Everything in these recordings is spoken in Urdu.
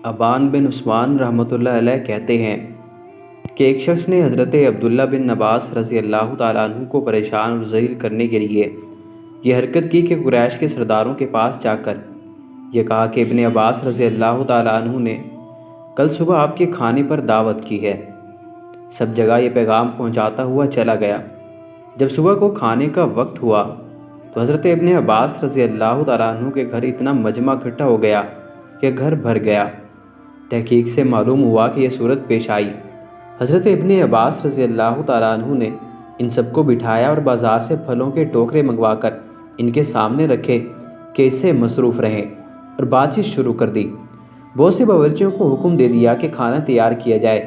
ابان بن عثمان رحمۃ اللہ علیہ کہتے ہیں کہ ایک شخص نے حضرت عبداللہ بن عباس رضی اللہ تعالیٰ عنہ کو پریشان اور ذلیل کرنے کے لیے یہ حرکت کی کہ قریش کے سرداروں کے پاس جا کر یہ کہا کہ ابن عباس رضی اللہ تعالیٰ عنہ نے کل صبح آپ کے کھانے پر دعوت کی ہے۔ سب جگہ یہ پیغام پہنچاتا ہوا چلا گیا۔ جب صبح کو کھانے کا وقت ہوا تو حضرت ابن عباس رضی اللہ تعالیٰ عنہ کے گھر اتنا مجمع اکٹھا ہو گیا کہ گھر بھر گیا۔ تحقیق سے معلوم ہوا کہ یہ صورت پیش آئی۔ حضرت ابن عباس رضی اللہ تعالیٰ عنہ نے ان سب کو بٹھایا اور بازار سے پھلوں کے ٹوکرے منگوا کر ان کے سامنے رکھے کہ اس سے مصروف رہیں، اور بات چیت شروع کر دی۔ بہت سے باورچیوں کو حکم دے دیا کہ کھانا تیار کیا جائے۔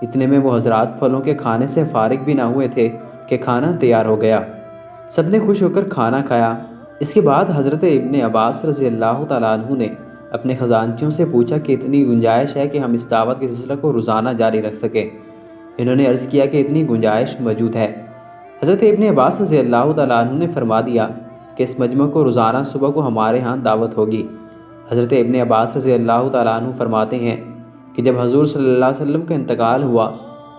اتنے میں وہ حضرات پھلوں کے کھانے سے فارغ بھی نہ ہوئے تھے کہ کھانا تیار ہو گیا۔ سب نے خوش ہو کر کھانا کھایا۔ اس کے بعد حضرت ابن عباس رضی اللہ تعالیٰ عنہ نے اپنے خزانچیوں سے پوچھا کہ اتنی گنجائش ہے کہ ہم اس دعوت کے سلسلہ کو روزانہ جاری رکھ سکیں۔ انہوں نے عرض کیا کہ اتنی گنجائش موجود ہے۔ حضرت ابن عباس رضی اللہ تعالیٰ عنہ نے فرما دیا کہ اس مجمع کو روزانہ صبح کو ہمارے ہاں دعوت ہوگی۔ حضرت ابن عباس رضی اللہ تعالیٰ عنہ فرماتے ہیں کہ جب حضور صلی اللہ علیہ وسلم کا انتقال ہوا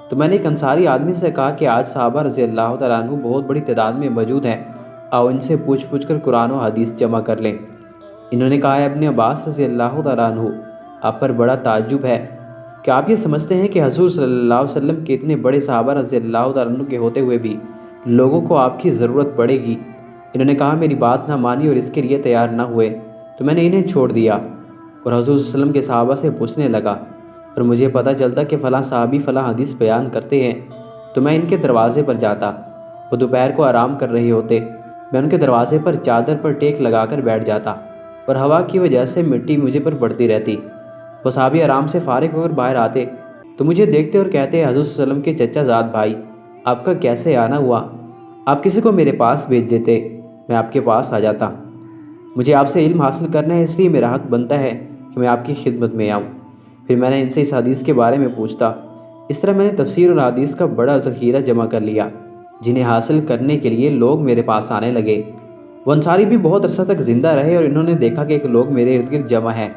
تو میں نے ایک انصاری آدمی سے کہا کہ آج صحابہ رضی اللہ تعالیٰ عنہ بہت بڑی تعداد میں موجود ہیں، آؤ ان سے پوچھ کر قرآن و حدیث جمع کر لیں۔ انہوں نے کہا ابن عباس رضی اللہ تعالیٰ عنہ، آپ پر بڑا تعجب ہے کہ آپ یہ سمجھتے ہیں کہ حضور صلی اللہ علیہ وسلم کے اتنے بڑے صحابہ رضی اللہ تعالیٰ عنہ کے ہوتے ہوئے بھی لوگوں کو آپ کی ضرورت پڑے گی۔ انہوں نے کہا میری بات نہ مانی اور اس کے لیے تیار نہ ہوئے تو میں نے انہیں چھوڑ دیا اور حضور صلی اللہ علیہ وسلم کے صحابہ سے پوچھنے لگا، اور مجھے پتہ چلتا کہ فلاں صحابی فلاں حدیث بیان کرتے ہیں تو میں ان کے دروازے پر جاتا۔ وہ دوپہر کو آرام کر رہے ہوتے، میں ان کے دروازے پر چادر پر ٹیک لگا کر بیٹھ جاتا اور ہوا کی وجہ سے مٹی مجھے پر پڑتی رہتی۔ وہ صحابی آرام سے فارغ ہو کر باہر آتے تو مجھے دیکھتے اور کہتے حضور صلی اللہ علیہ وسلم کے چچا زاد بھائی، آپ کا کیسے آنا ہوا؟ آپ کسی کو میرے پاس بھیج دیتے، میں آپ کے پاس آ جاتا۔ مجھے آپ سے علم حاصل کرنا ہے، اس لیے میرا حق بنتا ہے کہ میں آپ کی خدمت میں آؤں۔ پھر میں نے ان سے اس حدیث کے بارے میں پوچھتا۔ اس طرح میں نے تفسیر اور حدیث کا بڑا ذخیرہ جمع کر لیا، جنہیں حاصل کرنے کے لیے لوگ میرے پاس آنے لگے۔ وہ انصاری بھی بہت عرصہ تک زندہ رہے اور انہوں نے دیکھا کہ ایک لوگ میرے ارد گرد جمع ہیں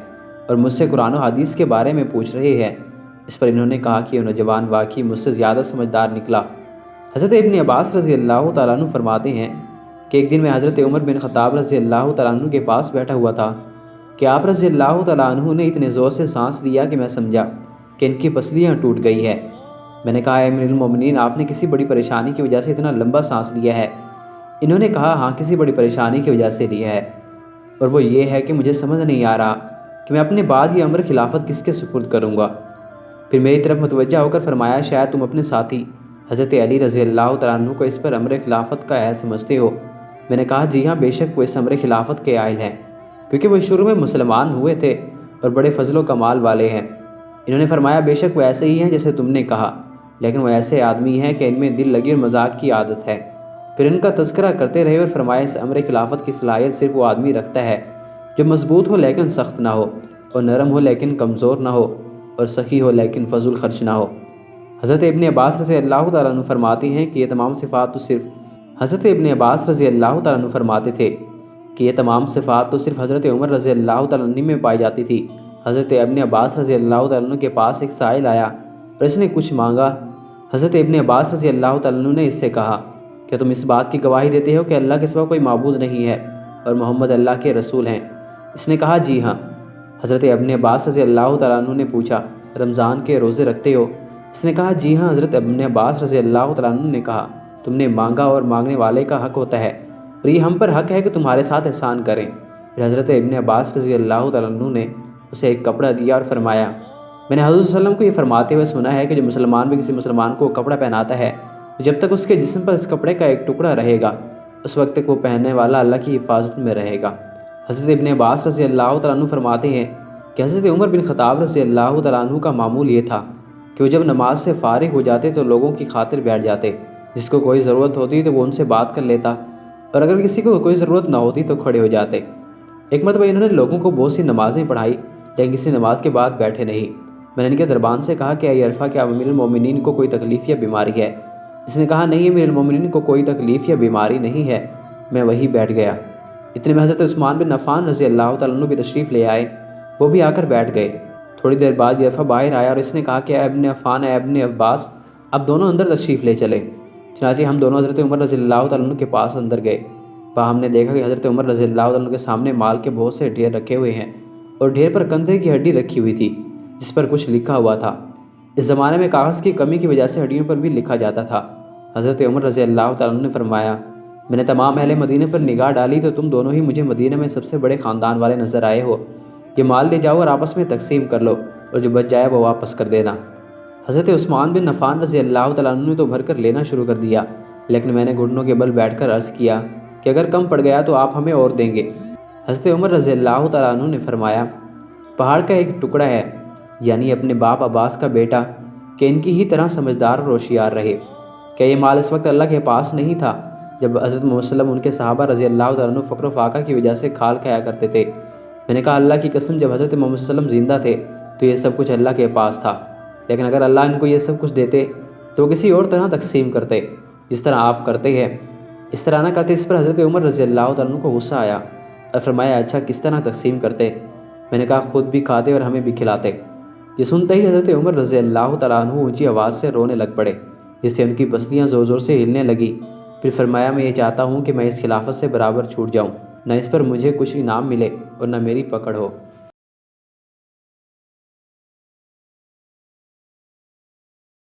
اور مجھ سے قرآن و حدیث کے بارے میں پوچھ رہے ہیں۔ اس پر انہوں نے کہا کہ یہ نوجوان واقعی مجھ سے زیادہ سمجھدار نکلا۔ حضرت ابن عباس رضی اللہ تعالیٰ عنہ فرماتے ہیں کہ ایک دن میں حضرت عمر بن خطاب رضی اللہ تعالیٰ عنہ کے پاس بیٹھا ہوا تھا کہ آپ رضی اللہ تعالیٰ عنہ نے اتنے زور سے سانس لیا کہ میں سمجھا کہ ان کی پسلیاں ٹوٹ گئی ہے۔ میں نے کہا اے امیر المومنین، آپ نے کسی بڑی پریشانی کی وجہ سے اتنا لمبا سانس لیا ہے؟ انہوں نے کہا ہاں، کسی بڑی پریشانی کی وجہ سے لیا ہے، اور وہ یہ ہے کہ مجھے سمجھ نہیں آ رہا کہ میں اپنے بعد یہ امر خلافت کس کے سپرد کروں گا۔ پھر میری طرف متوجہ ہو کر فرمایا شاید تم اپنے ساتھی حضرت علی رضی اللہ تعالیٰ عنہ کو اس پر امر خلافت کا اہل سمجھتے ہو۔ میں نے کہا جی ہاں، بے شک وہ اس امر خلافت کے اہل ہیں، کیونکہ وہ شروع میں مسلمان ہوئے تھے اور بڑے فضل و کمال والے ہیں۔ انہوں نے فرمایا بے شک وہ ایسے ہی ہیں جیسے تم نے کہا، لیکن وہ ایسے آدمی ہیں کہ ان میں دل لگی اور مذاق کی عادت ہے۔ پھر ان کا تذکرہ کرتے رہے اور فرمایا اس امر خلافت کی صلاحیت صرف وہ آدمی رکھتا ہے جو مضبوط ہو لیکن سخت نہ ہو، اور نرم ہو لیکن کمزور نہ ہو، اور سخی ہو لیکن فضول خرچ نہ ہو۔ حضرت ابن عباس رضی اللہ تعالیٰ عنہ فرماتے ہیں کہ یہ تمام صفات تو صرف حضرت حضرت عمر رضی اللہ تعالیٰ عنہ میں پائی جاتی تھی۔ حضرت ابن عباس رضی اللہ تعالیٰ عنہ کے پاس ایک سائل آیا اور اس نے کچھ مانگا۔ حضرت ابن عباس رضی اللہ تعالیٰ عنہ نے اس سے کہا کہ تم اس بات کی گواہی دیتے ہو کہ اللہ کے سوا کوئی معبود نہیں ہے اور محمد اللہ کے رسول ہیں؟ اس نے کہا جی ہاں۔ حضرت ابن عباس رضی اللہ تعالیٰ عنہ نے پوچھا رمضان کے روزے رکھتے ہو؟ اس نے کہا جی ہاں۔ حضرت ابن عباس رضی اللہ تعالیٰ عنہ نے کہا تم نے مانگا اور مانگنے والے کا حق ہوتا ہے، اور یہ ہم پر حق ہے کہ تمہارے ساتھ احسان کریں۔ پھر حضرت ابن عباس رضی اللہ تعالیٰ عنہ نے اسے ایک کپڑا دیا اور فرمایا میں نے حضور صلی اللہ علیہ وسلم کو یہ فرماتے ہوئے سنا ہے کہ جو مسلمان بھی کسی مسلمان کو کپڑا پہناتا ہے تو جب تک اس کے جسم پر اس کپڑے کا ایک ٹکڑا رہے گا اس وقت تک وہ پہننے والا اللہ کی حفاظت میں رہے گا۔ حضرت ابن عباس رضی اللہ تعالیٰ عنہ فرماتے ہیں کہ حضرت عمر بن خطاب رضی اللہ تعالیٰ عنہ کا معمول یہ تھا کہ وہ جب نماز سے فارغ ہو جاتے تو لوگوں کی خاطر بیٹھ جاتے، جس کو کوئی ضرورت ہوتی تو وہ ان سے بات کر لیتا، اور اگر کسی کو کوئی ضرورت نہ ہوتی تو کھڑے ہو جاتے۔ ایک مرتبہ انہوں نے لوگوں کو بہت سی نمازیں پڑھائی لیکن کسی نماز کے بعد بیٹھے نہیں۔ میں نے ان کے دربان سے کہا کہ اے عرفہ، کیا امیر المومنین کو کوئی تکلیف یا بیماری ہے؟ اس نے کہا نہیں، امیر المومنین کو کوئی تکلیف یا بیماری نہیں ہے۔ میں وہی بیٹھ گیا۔ اتنے میں حضرت عثمان بن عفان رضی اللہ تعالیٰ عنہ بھی تشریف لے آئے، وہ بھی آ کر بیٹھ گئے تھوڑی دیر بعد یہ دفعہ باہر آیا اور اس نے کہا کہ اے ابن عفان، اے ابن عباس، اب دونوں اندر تشریف لے چلے۔ چنانچہ ہم دونوں حضرت عمر رضی اللہ تعالیٰ عنہ کے پاس اندر گئے۔ وہاں ہم نے دیکھا کہ حضرت عمر رضی اللہ تعالیٰ عنہ کے سامنے مال کے بہت سے ڈھیر رکھے ہوئے ہیں اور ڈھیر پر کندھے کی ہڈی رکھی ہوئی تھی جس پر کچھ لکھا ہوا تھا۔ اس زمانے میں کاغذ کی کمی کی وجہ سے ہڈیوں پر بھی لکھا جاتا تھا۔ حضرت عمر رضی اللہ تعالیٰ عنہ نے فرمایا، میں نے تمام اہل مدینہ پر نگاہ ڈالی تو تم دونوں ہی مجھے مدینہ میں سب سے بڑے خاندان والے نظر آئے ہو۔ یہ مال لے جاؤ اور آپس میں تقسیم کر لو اور جو بچ جائے وہ واپس کر دینا۔ حضرت عثمان بن عفان رضی اللہ تعالیٰ عنہ نے تو بھر کر لینا شروع کر دیا، لیکن میں نے گھٹنوں کے بل بیٹھ کر عرض کیا کہ اگر کم پڑ گیا تو آپ ہمیں اور دیں گے۔ حضرت عمر رضی اللہ تعالیٰ عنہ نے فرمایا، پہاڑ کا ایک ٹکڑا ہے، یعنی اپنے باپ عباس کا بیٹا، کہ ان کی ہی طرح سمجھدار اور ہوشیار رہے۔ کیا یہ مال اس وقت اللہ کے پاس نہیں تھا جب حضرت محمد صلی اللہ علیہ وسلم ان کے صحابہ رضی اللہ تعالیٰ عنہ فقر و فاقہ کی وجہ سے کھال کھایا کرتے تھے؟ میں نے کہا، اللہ کی قسم، جب حضرت محمد صلی اللہ علیہ وسلم زندہ تھے تو یہ سب کچھ اللہ کے پاس تھا، لیکن اگر اللہ ان کو یہ سب کچھ دیتے تو وہ کسی اور طرح تقسیم کرتے جس طرح آپ کرتے ہیں۔ اس طرح نہ کہتے۔ اس پر حضرت عمر رضی اللہ تعالیٰ عنہ کو غصہ آیا اور فرمایا، اچھا کس طرح تقسیم کرتے؟ میں نے کہا، خود بھی کھاتے اور ہمیں بھی کھلاتے۔ یہ سنتے ہی حضرت عمر رضی اللہ تعالیٰ عنہ اونچی آواز سے رونے لگ پڑے، جس سے ان کی پسلیاں زور زور سے ہلنے لگی۔ پھر فرمایا، میں یہ چاہتا ہوں کہ میں اس خلافت سے برابر چھوٹ جاؤں، نہ اس پر مجھے کچھ انعام ملے اور نہ میری پکڑ ہو۔